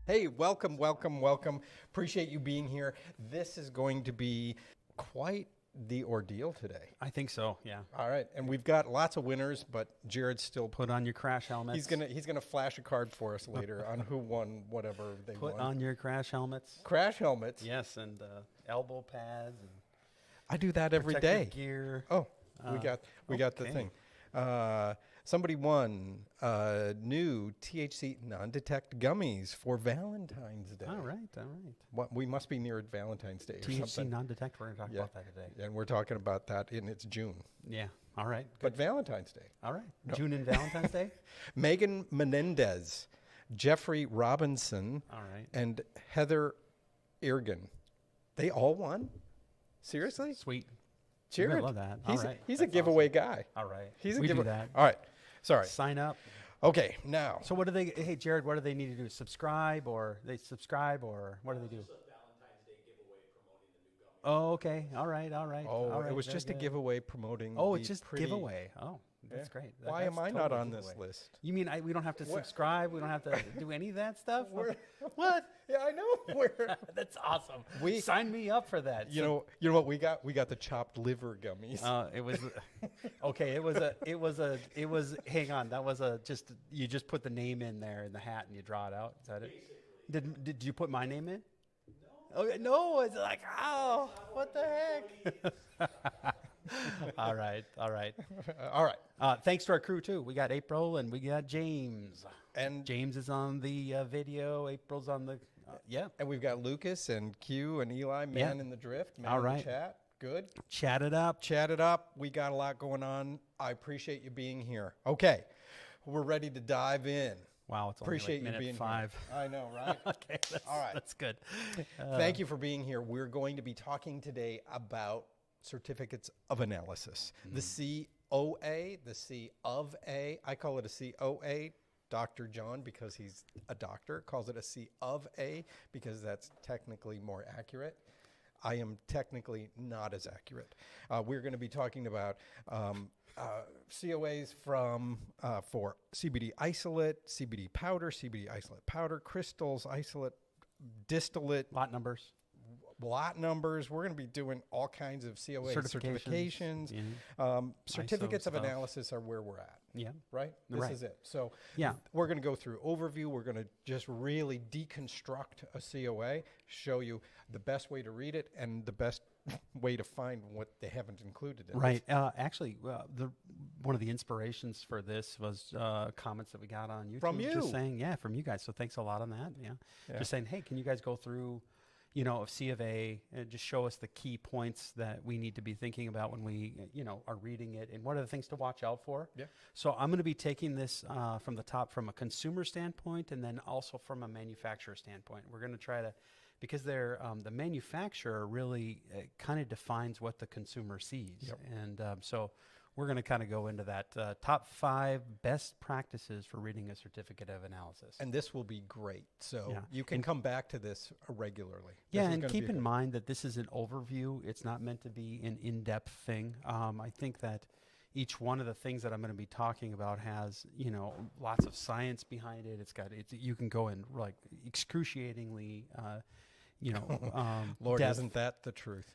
Hey, welcome. Appreciate you being here. This is going to be quite the ordeal today. I think so, yeah. All right, and we've got lots of winners, but Jared's still... Put on your crash helmets. He's gonna flash a card for us later on who won whatever they won. Put on your crash helmets. Crash helmets. Yes, and elbow pads. And I do that every day. Gear. Oh, we got the thing. Somebody won new THC non-detect gummies for Valentine's Day. All right. We must be near Valentine's Day or THC something. non-detect, we're going to talk about that today. And we're talking about that in its June. Yeah, all right. But Valentine's Day. All right. No. June and Valentine's Day? Megan Menendez, Jeffrey Robinson, all right, and Heather Irgan. They all won? Seriously? Sweet. Jared. I love that. He's a giveaway guy. All right. He's a do that. All right. Sorry. Sign up. Okay, now. So what do they, hey, Jared, what do they need to do? Subscribe or what do they do? Oh, okay. All right. It was just a giveaway promoting. Oh, it's just giveaway. Oh, that's great. Why am I not on this list? You mean we don't have to subscribe? We don't have to do any of that stuff? What? Yeah, I know. That's awesome. Sign me up for that. You know what we got? We got the chopped liver gummies. It was okay. It was. Hang on. That was you just put the name in there in the hat and you draw it out. Is that it? Did you put my name in? No. Okay, no. It's like, oh, what the heck? All right. Thanks to our crew too. We got April and we got James. And James is on the video. April's on the And we've got Lucas and Q and Eli, man in the drift, man in the chat. Good. Chat it up. We got a lot going on. I appreciate you being here. Okay, we're ready to dive in. Wow, it's appreciate only like you being 5. Here. I know, right? Okay, all right. That's good. Thank you for being here. We're going to be talking today about certificates of analysis. The COA, the C of A. I call it a COA. Dr. John, because he's a doctor, calls it a C of A because that's technically more accurate. I am technically not as accurate. We're going to be talking about COAs for CBD isolate, CBD powder, CBD isolate powder, crystals, isolate, distillate. Lot numbers. We're going to be doing all kinds of COA certifications. Certificates of analysis are where we're at. Yeah. Right? This is it. So we're going to go through overview. We're going to just really deconstruct a COA, show you the best way to read it and the best way to find what they haven't included in it. Actually, one of the inspirations for this was comments that we got on YouTube. From you. Just saying, from you guys. So thanks a lot on that. Yeah. Just saying, hey, can you guys go through of C of A, and just show us the key points that we need to be thinking about when we, are reading it, and what are the things to watch out for. Yeah. So I'm going to be taking this from the top, from a consumer standpoint, and then also from a manufacturer standpoint. We're going to try to, because they're the manufacturer really kind of defines what the consumer sees, and so we're going to kind of go into that top 5 best practices for reading a certificate of analysis. And this will be great. So you can come back to this regularly. And keep in mind that this is an overview. It's not meant to be an in-depth thing. I think that each one of the things that I'm going to be talking about has, lots of science behind it. You can go in like excruciatingly Lord, isn't that the truth?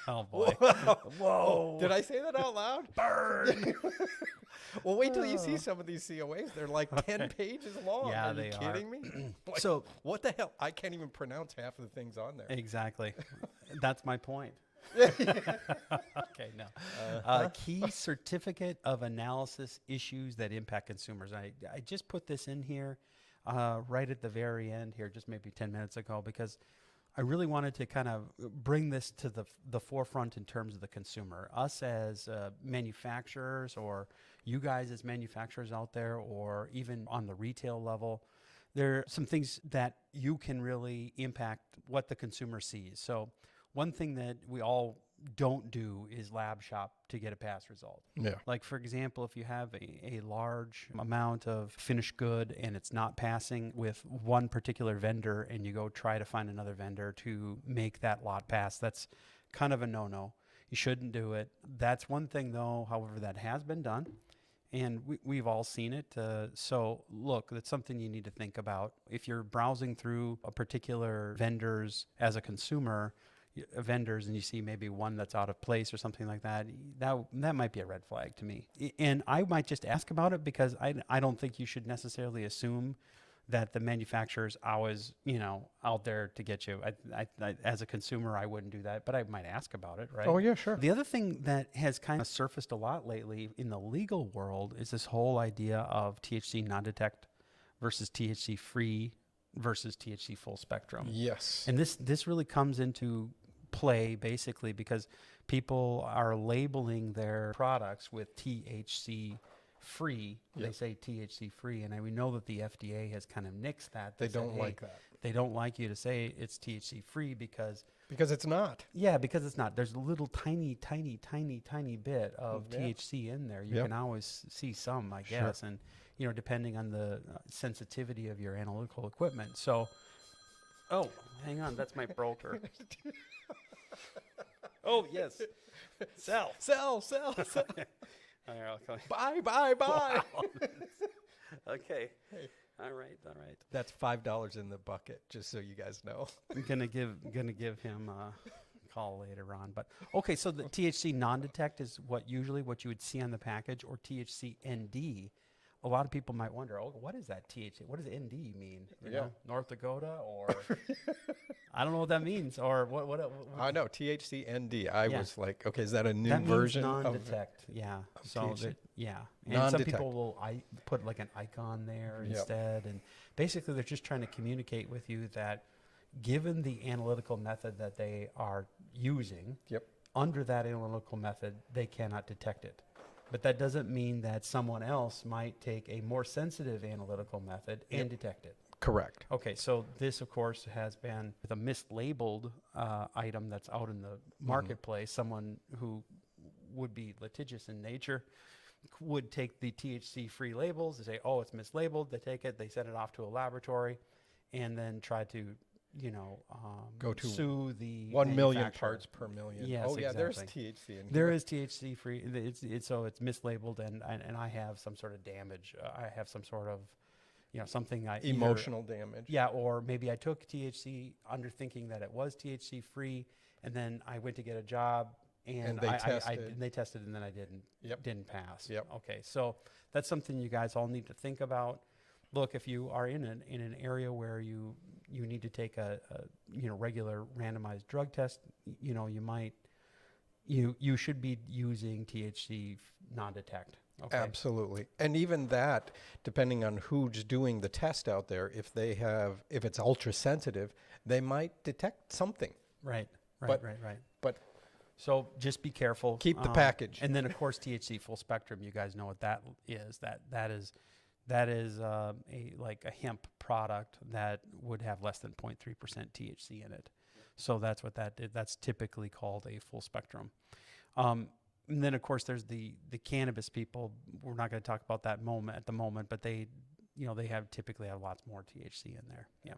Oh, boy. Whoa. Did I say that out loud? Burn. Well, wait till you see some of these COAs. They're like 10 pages long. Yeah, are you kidding me? So what the hell? I can't even pronounce half of the things on there. Exactly. That's my point. Okay, no. Key certificate of analysis issues that impact consumers. I just put this in here right at the very end here, just maybe 10 minutes ago, because I really wanted to kind of bring this to the forefront in terms of the consumer. Us as manufacturers, or you guys as manufacturers out there, or even on the retail level, there are some things that you can really impact what the consumer sees. So one thing that we all don't do is lab shop to get a pass result. Yeah. Like, for example, if you have a large amount of finished good and it's not passing with one particular vendor, and you go try to find another vendor to make that lot pass, that's kind of a no-no. You shouldn't do it. That's one thing, though, however, that has been done. And we've all seen it. So look, that's something you need to think about. If you're browsing through a particular vendors as a consumer, vendors, and you see maybe one that's out of place or something like that, that might be a red flag to me. And I might just ask about it, because I don't think you should necessarily assume that the manufacturer's always, out there to get you. I as a consumer, I wouldn't do that, but I might ask about it, right? Oh, yeah, sure. The other thing that has kind of surfaced a lot lately in the legal world is this whole idea of THC non-detect versus THC free versus THC full spectrum. Yes. And this really comes into play basically because people are labeling their products with THC free. Yep. They say THC free, and we know that the FDA has kind of nixed that. They don't like that. They don't like you to say it's THC free because it's not. Yeah, because it's not. There's a little tiny bit of THC in there. You can always see some, I guess, and depending on the sensitivity of your analytical equipment. So, oh, hang on, that's my broker. Oh yes, sell. All right, I'll call you. Buy. Wow. Okay. Hey. All right. That's $5 in the bucket, just so you guys know. I'm gonna give him a call later on. But okay, so the THC non-detect is what you would see on the package, or THC ND. A lot of people might wonder, what is that THC? What does ND mean? You know, North Dakota, or I don't know what that means, or what I know THC ND. I was like, okay, is that a new that version means non-detect? of So THC? And some people will put like an icon there instead, and basically they're just trying to communicate with you that given the analytical method that they are using, under that analytical method, they cannot detect it. But that doesn't mean that someone else might take a more sensitive analytical method and detect it. Correct. Okay, so this, of course, has been the mislabeled item that's out in the marketplace. Someone who would be litigious in nature would take the THC-free labels. They say, oh, it's mislabeled. They take it. They send it off to a laboratory and then try to go to sue the 1 million parts per million. Yes, oh yeah, there's exactly. THC in here. There is THC free. So it's mislabeled, and I have some sort of damage. I have some sort of, something emotional damage. Yeah, or maybe I took THC under thinking that it was THC free, and then I went to get a job, and they tested, and then I didn't pass. Yep. Okay, so that's something you guys all need to think about. Look, if you are in an area where you need to take a regular randomized drug test, you should be using THC non-detect. Okay. Absolutely. And even that, depending on who's doing the test out there, if it's ultra sensitive, they might detect something. Right. But so just be careful. Keep the package. And then of course THC full spectrum, you guys know what that is. That is a hemp product that would have less than 0.3% THC in it. So that's what that's typically called a full spectrum. And then of course there's the cannabis people. We're not going to talk about that at the moment, but they typically have lots more THC in there. Yeah.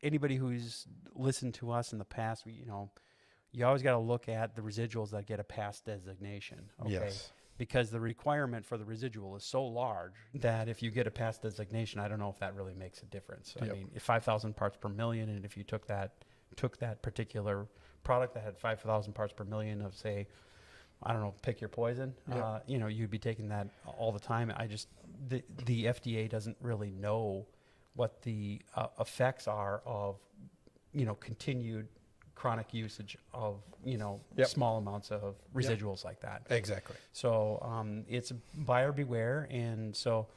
Anybody who's listened to us in the past, you always got to look at the residuals that get a pass designation. Okay. Yes. Because the requirement for the residual is so large that if you get a pass designation, I don't know if that really makes a difference. I mean, if 5,000 parts per million, and if you took that particular product that had 5,000 parts per million of, say, I don't know, pick your poison, you'd be taking that all the time. The FDA doesn't really know what the effects are of, continued chronic usage of small amounts of residuals like that. Exactly. So it's buyer beware, and so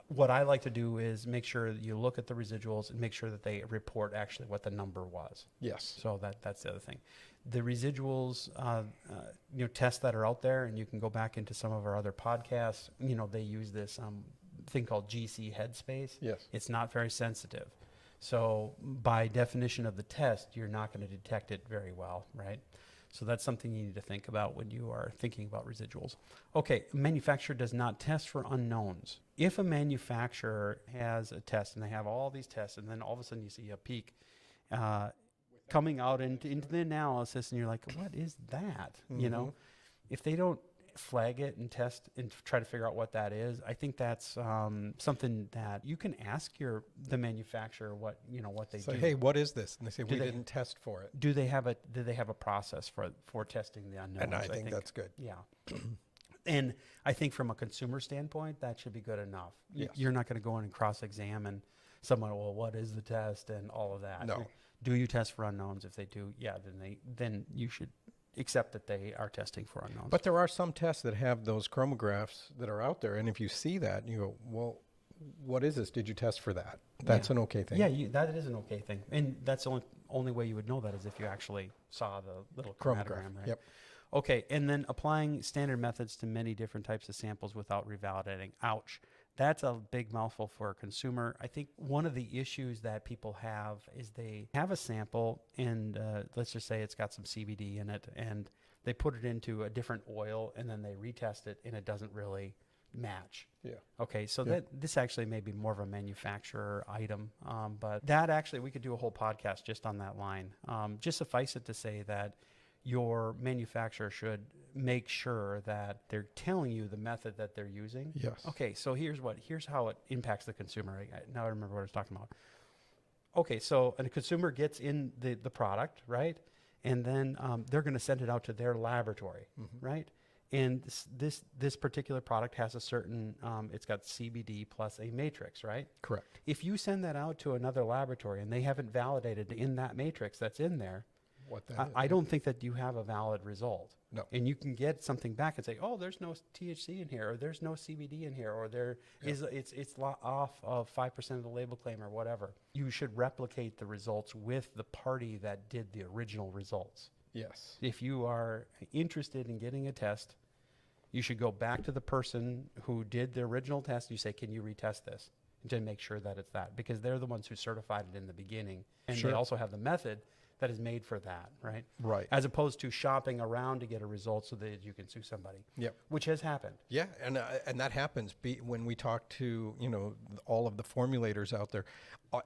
what I like to do is make sure that you look at the residuals and make sure that they report actually what the number was. Yes. So that's the other thing. The residuals tests that are out there, and you can go back into some of our other podcasts. They use this thing called GC headspace. Yes. It's not very sensitive. So by definition of the test, you're not going to detect it very well, right? So that's something you need to think about when you are thinking about residuals. Okay, a manufacturer does not test for unknowns. If a manufacturer has a test, and they have all these tests, and then all of a sudden you see a peak coming out into the analysis, and you're like, what is that? Mm-hmm. If they don't flag it and test and try to figure out what that is. I think that's something that you can ask the manufacturer what they do. Hey, what is this? And they say, we didn't test for it. Do they have a process for testing the unknowns? And I think that's good. Yeah. And I think from a consumer standpoint, that should be good enough. Yes. You're not going to go in and cross-examine someone, well, what is the test and all of that. No. Do you test for unknowns? If they do, then you should accept that they are testing for unknowns. But there are some tests that have those chromographs that are out there, and if you see that, you go, well, what is this? Did you test for that? That's an okay thing. Yeah, that is an okay thing. And that's the only way you would know that is if you actually saw the little chromatogram, right? Yep. Okay, and then applying standard methods to many different types of samples without revalidating. Ouch. That's a big mouthful for a consumer. I think one of the issues that people have is they have a sample and let's just say it's got some CBD in it, and they put it into a different oil and then they retest it and it doesn't really match. Yeah. Okay, so this actually may be more of a manufacturer item, but that actually, we could do a whole podcast just on that line. Just suffice it to say that your manufacturer should make sure that they're telling you the method that they're using. Yes. Okay, so here's how it impacts the consumer. Now I remember what I was talking about. Okay, so a consumer gets in the product, right? And then they're going to send it out to their laboratory, right? And this particular product has a certain, it's got CBD plus a matrix, right? Correct. If you send that out to another laboratory and they haven't validated in that matrix that's in there, I don't think that you have a valid result. No. And you can get something back and say, oh, there's no THC in here, or there's no CBD in here, or it's off of 5% of the label claim or whatever. You should replicate the results with the party that did the original results. Yes. If you are interested in getting a test, you should go back to the person who did the original test. You say, can you retest this? To make sure that it's that, because they're the ones who certified it in the beginning. And they also have the method that is made for that, right? Right. As opposed to shopping around to get a result so that you can sue somebody. Yep. Which has happened. Yeah, and that happens when we talk to, all of the formulators out there.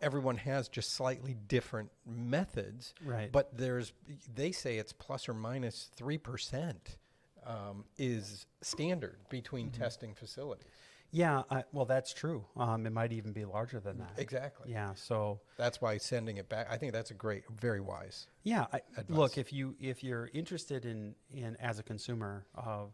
Everyone has just slightly different methods. Right. But they say it's plus or minus 3% is standard between testing facilities. Yeah, well, that's true. It might even be larger than that. Exactly. Yeah, so that's why sending it back, I think that's very wise. Yeah, advice. Look, if you're interested in as a consumer of,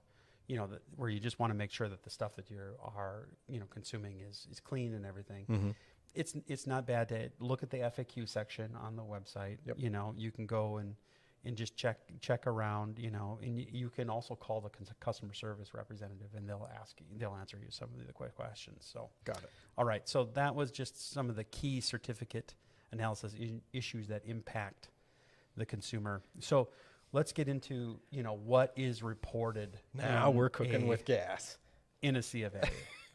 where you just want to make sure that the stuff that you are consuming is clean and everything. It's not bad to look at the FAQ section on the website. Yep. You can go and check around, and you can also call the customer service representative and they'll answer you some of the questions. So got it. All right. So that was just some of the key certificate analysis issues that impact the consumer. So let's get into, what is reported. Now we're cooking with gas. In a C of A.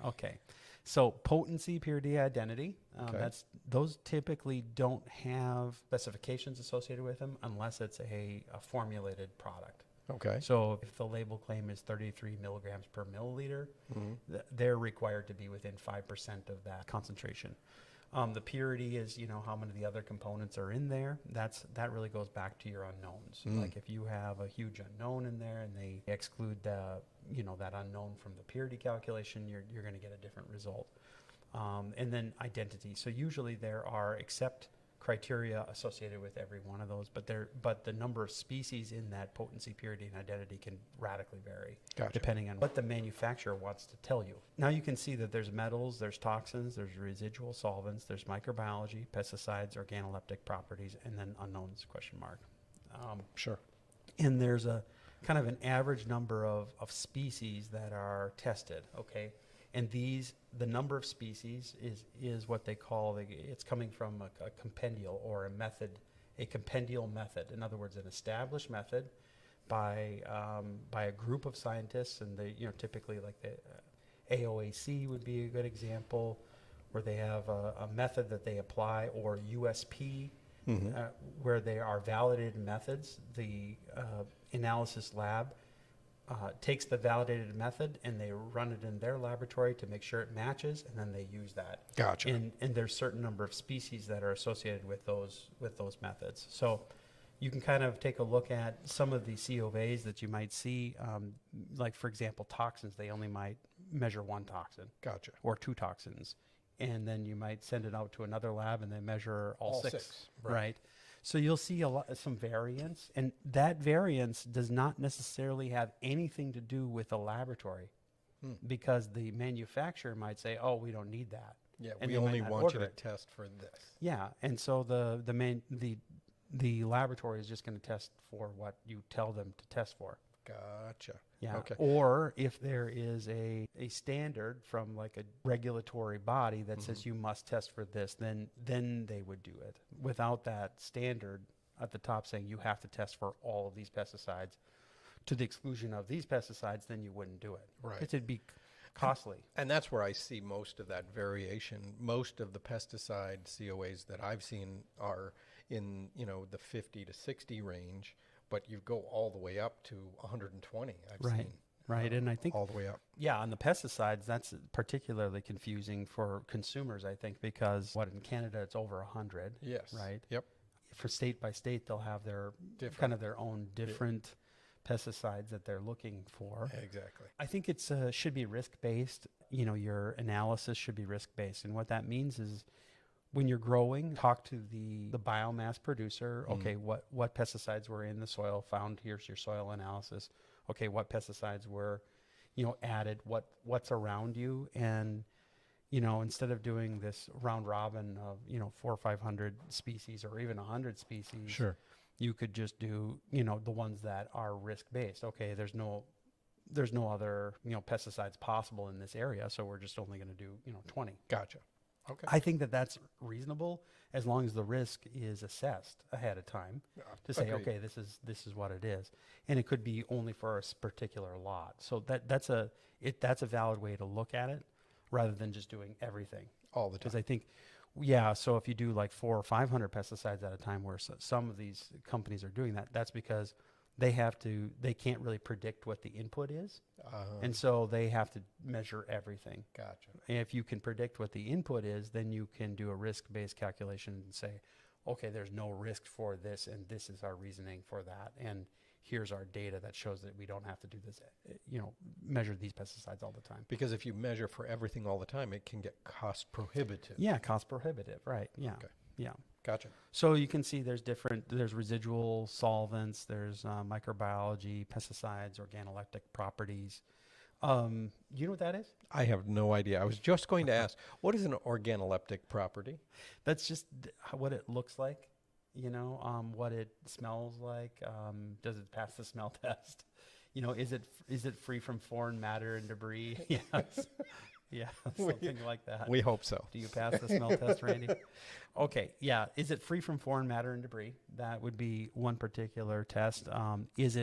Okay. So potency, purity, identity, those typically don't have specifications associated with them unless it's a formulated product. Okay. So if the label claim is 33 milligrams per milliliter, they're required to be within 5% of that concentration. The purity is, how many of the other components are in there. That really goes back to your unknowns. Like if you have a huge unknown in there and they exclude that unknown from the purity calculation, you're going to get a different result. And then identity. So usually there are accept criteria associated with every one of those, but the number of species in that potency, purity, and identity can radically vary depending on what the manufacturer wants to tell you. Now you can see that there's metals, there's toxins, there's residual solvents, there's microbiology, pesticides, organoleptic properties, and then unknowns, question mark. Sure. And there's a kind of an average number of species that are tested, okay? And the number of species is what they call, it's coming from a compendial or a compendial method. In other words, an established method by a group of scientists, and they, typically like the AOAC would be a good example, where they have a method that they apply, or USP, where they are validated methods. The analysis lab takes the validated method and they run it in their laboratory to make sure it matches, and then they use that. Gotcha. And there's certain number of species that are associated with those methods. So, you can kind of take a look at some of the COAs that you might see. Like, for example, toxins, they only might measure one toxin. Gotcha. Or two toxins. And then you might send it out to another lab and they measure all six. Right. So you'll see some variance. And that variance does not necessarily have anything to do with the laboratory because the manufacturer might say, oh, we don't need that. Yeah, and we only want you to test for this. Yeah, and so the laboratory is just going to test for what you tell them to test for. Gotcha. Yeah. Okay. Or if there is a standard from like a regulatory body that says you must test for this, then they would do it. Without that standard at the top saying you have to test for all of these pesticides to the exclusion of these pesticides, then you wouldn't do it. Right. Because it'd be costly. And that's where I see most of that variation. Most of the pesticide COAs that I've seen are in, the 50 to 60 range, but you go all the way up to 120. I've seen. Right, and I think all the way up. Yeah, on the pesticides, that's particularly confusing for consumers, I think, because in Canada it's over 100. Yes. Right. Yep. For state by state, they'll have their kind of their own different pesticides that they're looking for. Exactly. I think it's should be risk-based. Your analysis should be risk-based. And what that means is when you're growing, talk to the biomass producer. Okay, what pesticides were in the soil found? Here's your soil analysis. Okay, what pesticides were, added? What's around you? And, instead of doing this round robin of, 400 or 500 species or even 100 species. Sure. You could just do, the ones that are risk-based. Okay, there's no other, pesticides possible in this area, so we're just only going to do, 20. Gotcha. Okay. I think that that's reasonable as long as the risk is assessed ahead of time to say, Agreed. okay, this is what it is, and it could be only for a particular lot. So that's a valid way to look at it, rather than just doing everything all the time. Because I think. Yeah, so if you do like 400 or 500 pesticides at a time, where some of these companies are doing that, that's because they can't really predict what the input is, and so they have to measure everything. Gotcha. And if you can predict what the input is, then you can do a risk-based calculation and say, okay, there's no risk for this, and this is our reasoning for that, and here's our data that shows that we don't have to do this, measure these pesticides all the time. Because if you measure for everything all the time, it can get cost prohibitive. Yeah, cost prohibitive, right. Yeah. Okay. Yeah. Gotcha. So you can see there's residual solvents, there's microbiology, pesticides, organoleptic properties. You know what that is? I have no idea. I was just going to ask, what is an organoleptic property? That's just what it looks like. What it smells like. Does it pass the smell test? Is it free from foreign matter and debris? Yes. Yeah, something like that. We hope so. Do you pass the smell test, Randy? Okay, yeah. Is it free from foreign matter and debris? That would be one particular test. Does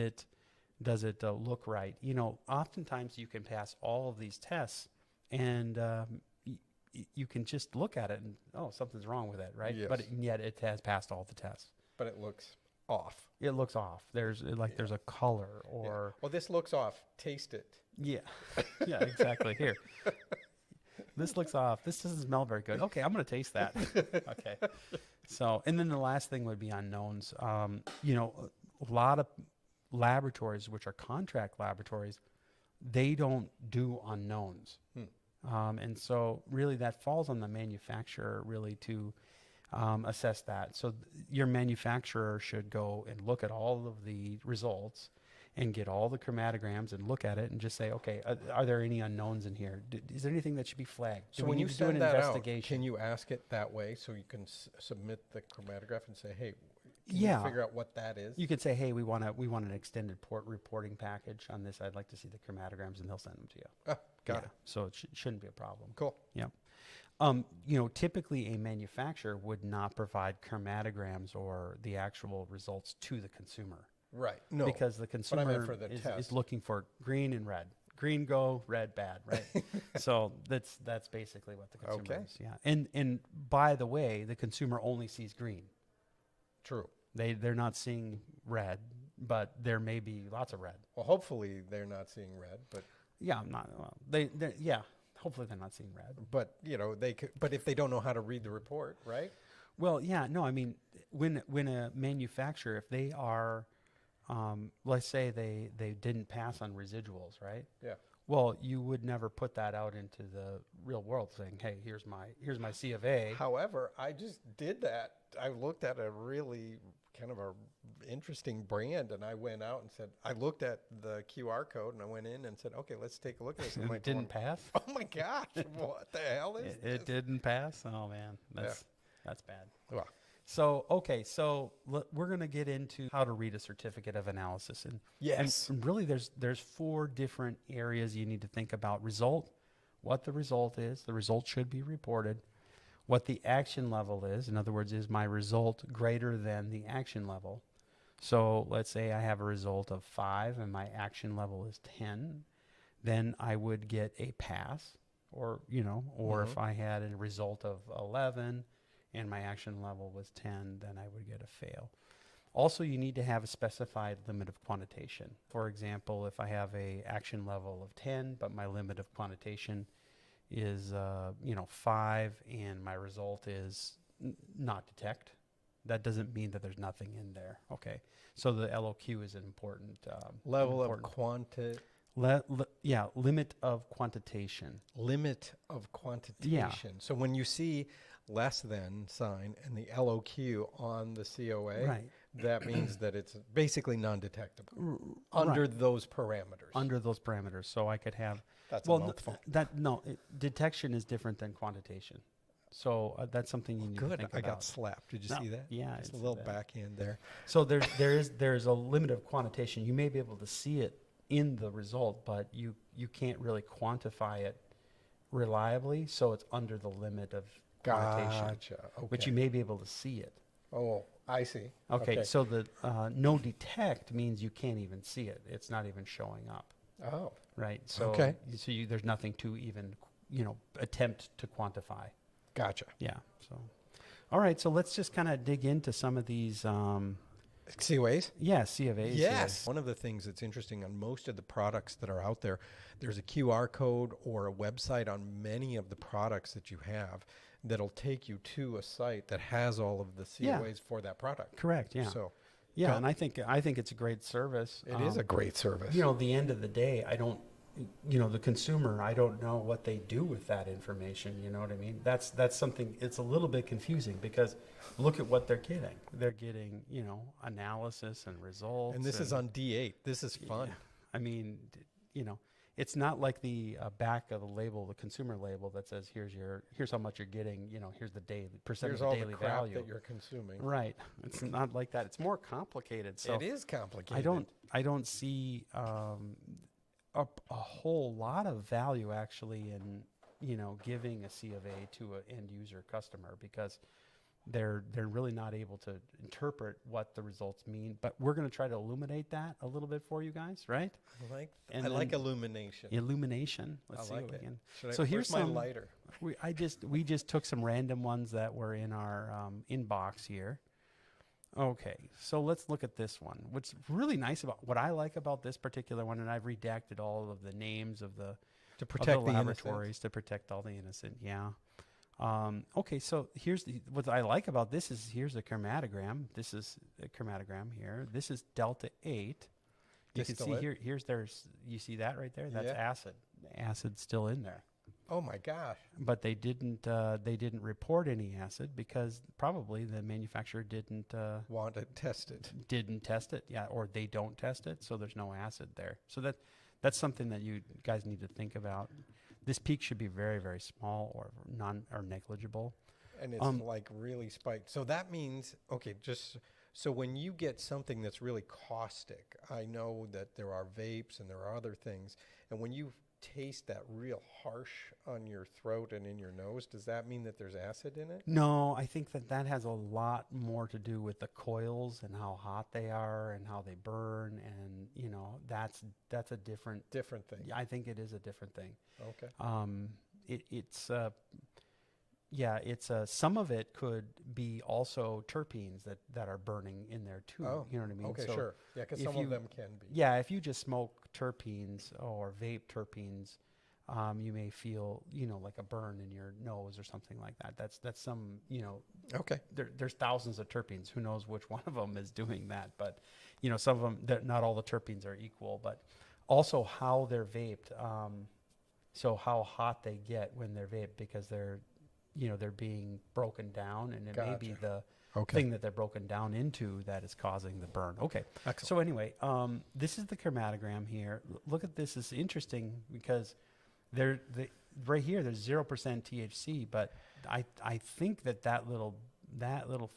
it look right? Oftentimes you can pass all of these tests, and you can just look at it and, something's wrong with it, right? Yes. But yet it has passed all the tests. But it looks off. It looks off. There's a color or... Well, this looks off. Taste it. Yeah. Yeah, exactly. Here. This looks off. This doesn't smell very good. Okay, I'm going to taste that. Okay. So, and then the last thing would be unknowns. A lot of laboratories, which are contract laboratories, they don't do unknowns. And so really that falls on the manufacturer really to assess that. So your manufacturer should go and look at all of the results and get all the chromatograms and look at it and just say, okay, are there any unknowns in here? Is there anything that should be flagged? So when you send that out, can you ask it that way so you can submit the chromatograph and say, hey, can you figure out what that is? You could say, hey, we want an extended reporting package on this. I'd like to see the chromatograms, and they'll send them to you. Got it. So it shouldn't be a problem. Cool. Yeah. Typically a manufacturer would not provide chromatograms or the actual results to the consumer. Right. No. Because the consumer is looking for green and red. Green go, red bad, right? So that's basically what the consumer is. Yeah. And by the way, the consumer only sees green. True. They're not seeing red, but there may be lots of red. Well, hopefully they're not seeing red, but yeah, hopefully they're not seeing red. But they could. But if they don't know how to read the report, right? Well, yeah, no, I mean, when a manufacturer, if they are, let's say they didn't pass on residuals, right? Yeah. Well, you would never put that out into the real world saying, hey, here's my C of A. However, I just did that. I looked at a really kind of a interesting brand, and I went out and said, I looked at the QR code, and I went in and said, okay, let's take a look at this. And it didn't pass? Oh my gosh, what the hell is It this? didn't pass? Oh, man, that's bad. Well, So, okay, we're going to get into how to read a certificate of analysis. yes. And really there's 4 different areas you need to think about. Result, what the result is. The result should be reported. What the action level is. In other words, is my result greater than the action level? So let's say I have a result of 5 and my action level is 10. Then I would get a pass, or if I had a result of 11 and my action level was 10, then I would get a fail. Also, you need to have a specified limit of quantitation. For example, if I have a action level of 10, but my limit of quantitation is 5, and my result is not detect, that doesn't mean that there's nothing in there. Okay, so the LOQ is an important Level of quanti. Limit of quantitation. Limit of quantitation. Yeah. So when you see less than sign and the LOQ on the COA, Right. that means that it's basically non-detectable under those parameters. Under those parameters. So I could have... That's a mouthful. Detection is different than quantitation. So that's something you need to think about. I got slapped. Did you see that? Yeah. Just a little backhand there. So there's a limit of quantitation. You may be able to see it in the result, but you can't really quantify it reliably. So it's under the limit of quantitation. Gotcha. Okay. But you may be able to see it. Oh, I see. Okay. So the no detect means you can't even see it. It's not even showing up. Oh. Right. So there's nothing to even attempt to quantify. Gotcha. Yeah. So, all right. So let's just kind of dig into some of these. COAs? Yeah, C of A's. Yes. One of the things that's interesting on most of the products that are out there, there's a QR code or a website on many of the products that you have that'll take you to a site that has all of the COAs for that product. Correct. Yeah. So, yeah, and I think it's a great service. It is a great service. At the end of the day, the consumer, I don't know what they do with that information. You know what I mean? That's something. It's a little bit confusing because look at what they're getting. They're getting analysis and results. And this is on D8. This is fun. Yeah. I mean, it's not like the back of the label, the consumer label that says here's how much you're getting. Here's the percentage of daily crap value that you're consuming. Right. It's not like that. It's more complicated. So it is complicated. I don't see a whole lot of value actually in giving a C of A to an end user customer because they're really not able to interpret what the results mean. But we're going to try to illuminate that a little bit for you guys, right? I like illumination. Illumination. Let's see like what we it. can. So here's my lighter. We just took some random ones that were in our inbox here. Okay, so let's look at this one. What's really nice about what I like about this particular one, and I've redacted all of the names of the laboratories to protect all the innocent. Yeah. Okay, so what I like about this is here's a chromatogram. This is a chromatogram here. This is delta 8. You can see here. You see that right there? That's acid. The acid's still in there. Oh my gosh! But they didn't report any acid because probably the manufacturer didn't want it tested. Didn't test it, yeah, or they don't test it, so there's no acid there. So that's something that you guys need to think about. This peak should be very, very small or negligible. And it's like really spiked. So that means so when you get something that's really caustic, I know that there are vapes and there are other things, and when you taste that real harsh on your throat and in your nose, does that mean that there's acid in it? No, I think that has a lot more to do with the coils and how hot they are and how they burn, and that's a different thing. I think it is a different thing. Okay. It's some of it could be also terpenes that are burning in there too. Oh, you know what I mean? Okay, so sure. Yeah, because some of them can be. Yeah, if you just smoke terpenes or vape terpenes, you may feel, like a burn in your nose or something like that. That's some, Okay. there's thousands of terpenes. Who knows which one of them is doing that? But, some of them, not all the terpenes are equal, but also how they're vaped. So how hot they get when they're vaped, because they're being broken down, and it may be the thing that they're broken down into that is causing the burn. Okay. Excellent. So anyway, this is the chromatogram here. Look at this. It's interesting because right here, there's 0% THC, but I think that little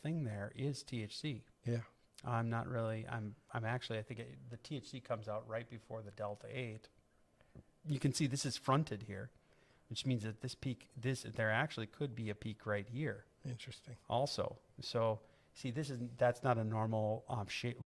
thing there is THC. Yeah. I'm not really, I'm actually, I think the THC comes out right before the Delta 8. You can see this is fronted here, which means that there actually could be a peak right here. Interesting. Also. So see, that's not a normal shape